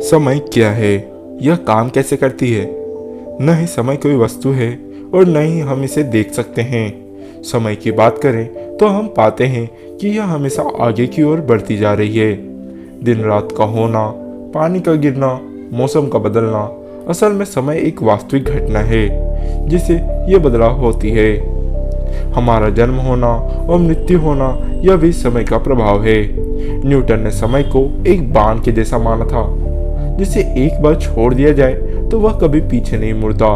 समय क्या है, यह काम कैसे करती है। न ही समय कोई वस्तु है और न ही हम इसे देख सकते हैं। समय की बात करें तो हम पाते हैं कि यह हमेशा आगे की ओर बढ़ती जा रही है। दिन रात का होना, पानी का गिरना, मौसम का बदलना, असल में समय एक वास्तविक घटना है जिसे ये बदलाव होती है। हमारा जन्म होना और मृत्यु होना यह भी समय का प्रभाव है। न्यूटन ने समय को एक बाण के जैसा माना था, जिसे एक बार छोड़ दिया जाए तो वह कभी पीछे नहीं मुड़ता,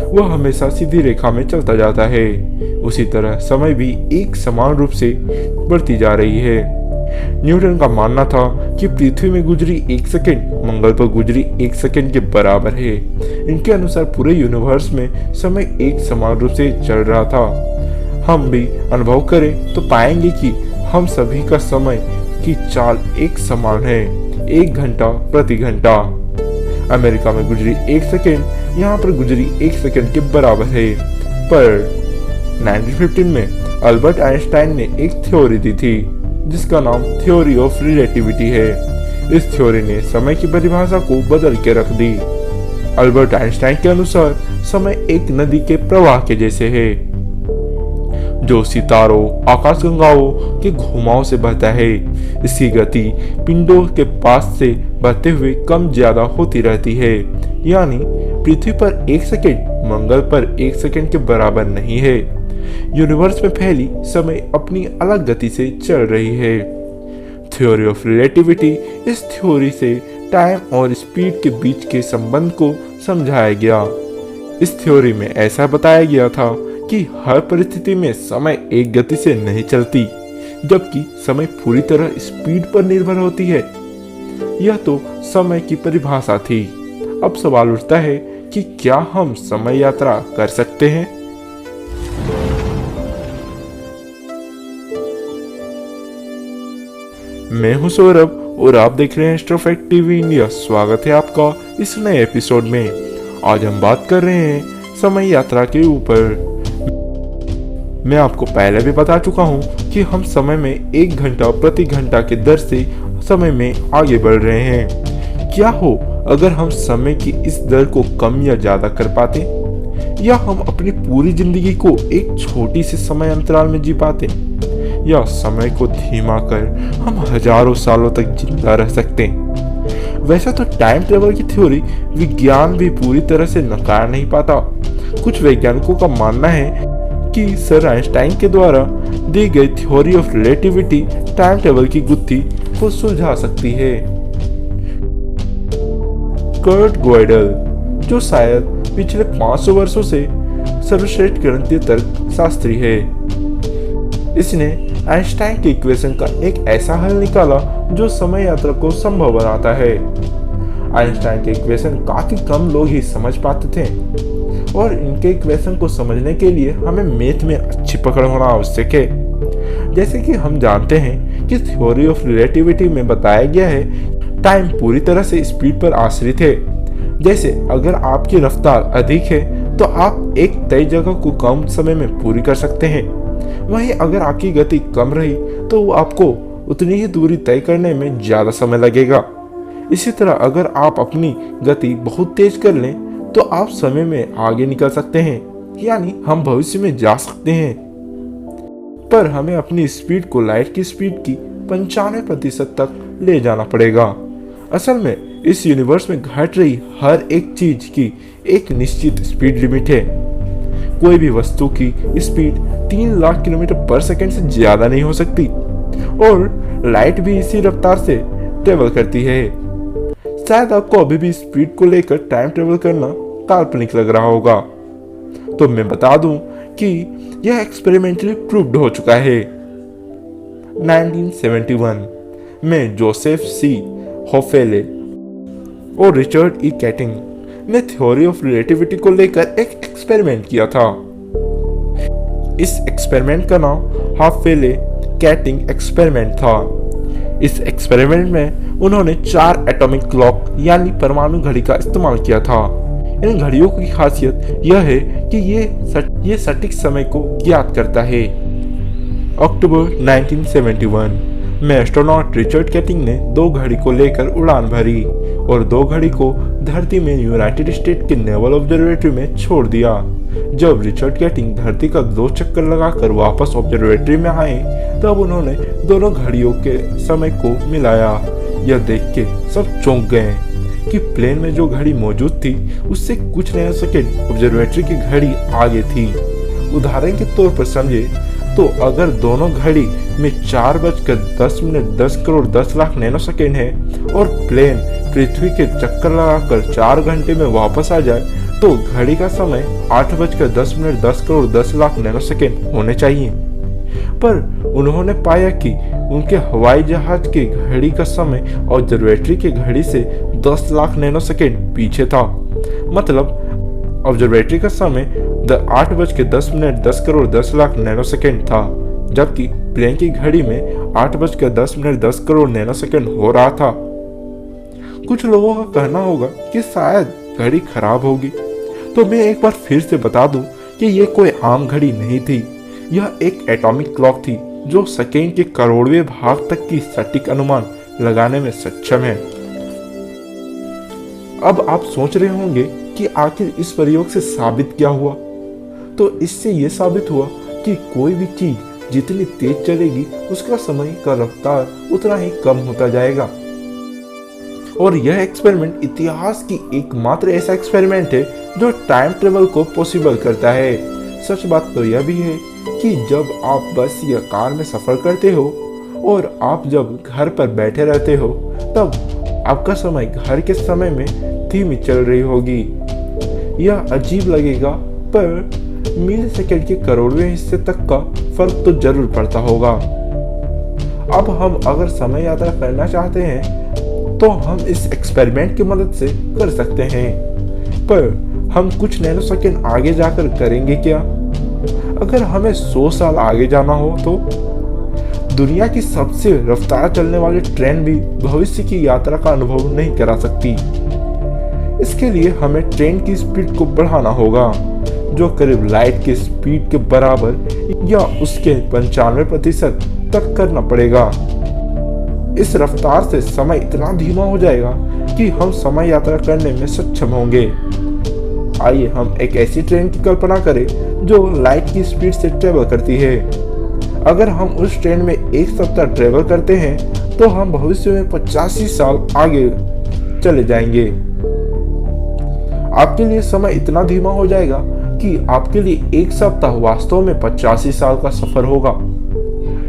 वह हमेशा सीधी रेखा में चलता जाता है। उसी तरह समय भी एक समान रूप से बढ़ती जा रही है। न्यूटन का मानना था कि पृथ्वी में गुजरी 1 सेकंड मंगल पर गुजरी 1 सेकंड के बराबर है। इनके अनुसार पूरे यूनिवर्स में समय एक समान रूप से चल रहा था। हम भी अनुभव करें तो पाएंगे कि हम सभी का समय की चाल एक समान है, 1 घंटा प्रति घंटा। अमेरिका में गुजरी 1 सेकंड यहाँ पर गुजरी 1 सेकंड के बराबर है। पर 1915 में अल्बर्ट आइंस्टाइन ने एक थ्योरी दी थी जिसका नाम थ्योरी ऑफ रिलेटिविटी है। इस थ्योरी ने समय की परिभाषा को बदल के रख दी। अल्बर्ट आइंस्टाइन के अनुसार समय एक नदी के प्रवाह के जैसे है, जो सितारों, आकाशगंगाओं के घुमाव से बहता है। इसकी गति पिंडों के पास से बहते हुए कम ज्यादा होती रहती है। यानी पृथ्वी पर 1 सेकंड मंगल पर 1 सेकंड के बराबर नहीं है। यूनिवर्स में फैली समय अपनी अलग गति से चल रही है। थ्योरी ऑफ रिलेटिविटी, इस थ्योरी से टाइम और स्पीड के बीच के संबंध को समझाया गया। इस थ्योरी में ऐसा बताया गया था कि हर परिस्थिति में समय एक गति से नहीं चलती, जबकि समय पूरी तरह स्पीड पर निर्भर होती है। यह तो समय की परिभाषा थी। अब सवाल उठता है कि क्या हम समय यात्रा कर सकते हैं? मैं हूं सौरभ और आप देख रहे हैं एस्ट्रोफैक्ट टीवी इंडिया। स्वागत है आपका इस नए एपिसोड में। आज हम बात कर रहे हैं समय यात्रा के ऊपर। मैं आपको पहले भी बता चुका हूं कि हम समय में 1 घंटा प्रति घंटा के दर से समय में आगे बढ़ रहे हैं। क्या हो अगर हम समय की इस दर को कम या ज्यादा कर पाते, या हम अपनी पूरी जिंदगी को एक छोटी सी समय अंतराल में जी पाते, या समय को धीमा कर हम हजारों सालों तक जिंदा रह सकते हैं। वैसे तो टाइम ट्रेवल की थ्योरी विज्ञान भी पूरी तरह से नकार नहीं पाता। कुछ वैज्ञानिकों का मानना है कि सर आइंस्टाइन के द्वारा दी गई theory of relativity time travel की गुत्थी को सुलझा सकती है। कर्ट गोइडल, जो शायद पिछले 500 वर्षों से सर्वश्रेष्ठ गणितीय तर्क शास्त्री है, इसने आइंस्टाइन के इक्वेशन का एक ऐसा हल निकाला जो समय यात्रा को संभव बनाता है। आइंस्टाइन के इक्वेशन काफी कम लोग ही समझ पाते थे और इनके इक्वेशन को समझने के लिए हमें मैथ में अच्छी पकड़ होना आवश्यक है। जैसे कि हम जानते हैं कि थ्योरी ऑफ रिलेटिविटी में बताया गया है टाइम पूरी तरह से स्पीड पर आश्रित है। जैसे अगर आपकी रफ्तार अधिक है तो आप एक तय जगह को कम समय में पूरी कर सकते हैं। वहीं अगर आपकी गति कम रही तो आपको उतनी ही दूरी तय करने में ज्यादा समय लगेगा। इसी तरह अगर आप अपनी गति बहुत तेज कर लें तो आप समय में आगे निकल सकते हैं, यानी हम भविष्य में जा सकते हैं। पर हमें अपनी स्पीड को लाइट की स्पीड की 95% तक ले जाना पड़ेगा। असल में इस यूनिवर्स में घट रही हर एक चीज की एक निश्चित स्पीड लिमिट है। कोई भी वस्तु की स्पीड 3 लाख किलोमीटर पर सेकंड से ज्यादा नहीं हो सकती, और लाइट भी इसी रफ्तार से ट्रेवल करती है। शायद आपको अभी भी स्पीड को लेकर टाइम ट्रेवल करना काल्पनिक लग रहा होगा, तो मैं बता दूं कि यह एक्सपेरिमेंटली प्रूव्ड हो चुका है। 1971 में जोसेफ सी होफेले और रिचर्ड ई कैटिंग ने थ्योरी ऑफ रिलेटिविटी को लेकर एक एक्सपेरिमेंट किया था। इस एक्सपेरिमेंट का नाम होफेले कैटिंग एक्सपेरिमेंट था। इस एक्सपेरिमेंट में उन्होंने 4 एटॉमिक क्लॉक यानी परमाणु घड़ी का इस्तेमाल किया था। इन घड़ियों की खासियत यह है कि ये सटीक समय को ज्ञात करता है। अक्टूबर 1971 में एस्ट्रोनॉट रिचर्ड केटिंग ने 2 घड़ी को लेकर उड़ान भरी और 2 घड़ी को धरती में यूनाइटेड स्टेट के नेवल ऑब्जर्वेटरी में छोड़ दिया। जब रिचर्ड केटिंग धरती का 2 चक्कर लगाकर वापस ऑब्जर्वेटरी में आए तब उन्होंने दोनों घड़ियों के समय को मिलाया। यह देख के सब चौंक गए कि प्लेन में जो घड़ी मौजूद थी उससे कुछ नया सेकंड ऑब्जर्वेटरी की घड़ी आगे थी। उदाहरण के तौर पर समझे तो अगर दोनों घड़ी में 4:10 10 करोड़ 10 लाख नैनो सेकेंड है और प्लेन पृथ्वी के चक्कर लगाकर 4 घंटे में वापस आ जाए तो घड़ी का समय 8:10 10 करोड़ 10 लाख नैनो सेकेंड होने चाहिए। पर उन्होंने पाया कि उनके हवाई जहाज की घड़ी का समय ऑब्जर्वेटरी की घड़ी से 10 लाख नैनो सेकेंड पीछे था। मतलब ऑब्जर्वेटरी का समय 8:10 10 करोड़ 10 लाख नैनो सेकेंड था, जबकि प्लेन की घड़ी में 8:10 10 करोड़ नैनो सेकेंड हो रहा था। कुछ लोगों का कहना होगा कि शायद घड़ी खराब होगी, तो मैं एक बार फिर से बता दूं कि यह कोई आम घड़ी नहीं थी। यह एक एटॉमिक क्लॉक थी जो सेकेंड के करोड़वें भाग तक की सटीक अनुमान लगाने में सक्षम है। अब आप सोच रहे होंगे कि आखिर इस प्रयोग से साबित क्या हुआ? तो इससे यह साबित हुआ कि कोई भी चीज जितनी तेज चलेगी उसका समय का रफ्तार उतना ही कम होता जाएगा। और यह एक्सपेरिमेंट इतिहास की एकमात्र ऐसा एक्सपेरिमेंट है जो टाइम ट्रेवल को पॉसिबल करता है। सच बात तो यह भी है कि जब आप बस या कार में सफर करते हो और आप जब घर पर बैठे रहते हो तब आपका समय घर के समय में धीमी चल रही होगी। यह अजीब लगेगा पर मिली सेकेंड के करोड़वें हिस्से तक का फर्क तो जरूर पड़ता होगा। अब हम अगर समय यात्रा करना चाहते हैं तो हम इस एक्सपेरिमेंट की मदद से कर सकते हैं, पर हम कुछ नैनो सेकेंड आगे जाकर करेंगे क्या? अगर हमें 100 साल आगे जाना हो तो दुनिया की सबसे रफ्तार चलने वाली ट्रेन भी भविष्य की यात्रा का अनुभव नहीं करा सकती। इसके लिए हमें ट्रेन की स्पीड को बढ़ाना होगा, जो करीब लाइट की स्पीड के बराबर या उसके 95% तक करना पड़ेगा। इस रफ्तार से समय इतना धीमा हो जाएगा कि हम समय यात्रा करने में सक्षम होंगे। आइए हम एक ऐसी ट्रेन की कल्पना करें जो लाइट की स्पीड से ट्रेवल करती है। अगर हम उस ट्रेन में 1 सप्ताह ट्रेवल करते हैं तो हम भविष्य में 85 साल आगे चले जाएंगे। आपके लिए समय इतना धीमा हो जाएगा कि आपके लिए 1 सप्ताह वास्तव में 85 साल का सफर होगा।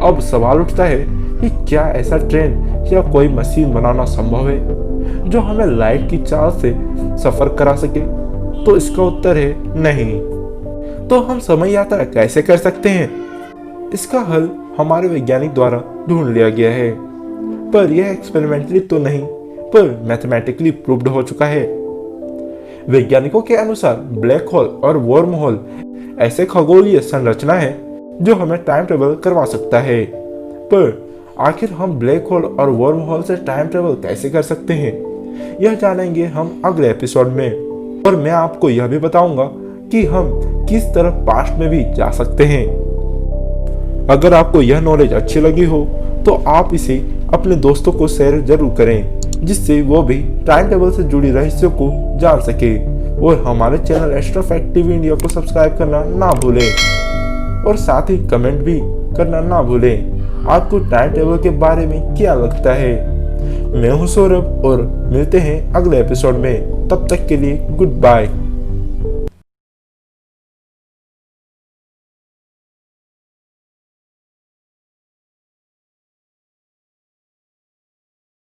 अब सवाल उठता है कि क्या ऐसा ट्रेन या कोई मशीन बनाना संभव है जो हमें लाइट की चाल से सफर करा सके? तो इसका उत्तर है नहीं। तो हम समय यात्रा कैसे कर सकते हैं? इसका हल हमारे वैज्ञानिक द्वारा ढूंढ लिया गया है, पर यह एक्सपेरिमेंटली तो नहीं पर मैथमेटिकली प्रूव्ड हो चुका है। वैज्ञानिकों के अनुसार ब्लैक होल और वर्म होल ऐसे खगोलीय संरचना है जो हमें टाइम ट्रेवल करवा सकता है। पर आखिर हम ब्लैक होल और वर्म होल से टाइम ट्रेवल कैसे कर सकते हैं, यह जानेंगे हम अगले एपिसोड में। और मैं आपको यह भी बताऊंगा कि हम किस तरह पास्ट में भी जा सकते हैं। अगर आपको यह नॉलेज अच्छी लगी हो तो आप इसे अपने दोस्तों को शेयर जरूर करें, जिससे वो भी टाइम टेबल से जुड़ी रहस्यों को जान सके। और हमारे channel astro fact TV India को सब्सक्राइब करना ना भूलें और साथ ही कमेंट भी करना ना भूलें। आपको टाइम टेबल के बारे में क्या लगता है? मैं हूं सौरभ और मिलते हैं अगले एपिसोड में। तब तक के लिए गुड बाय।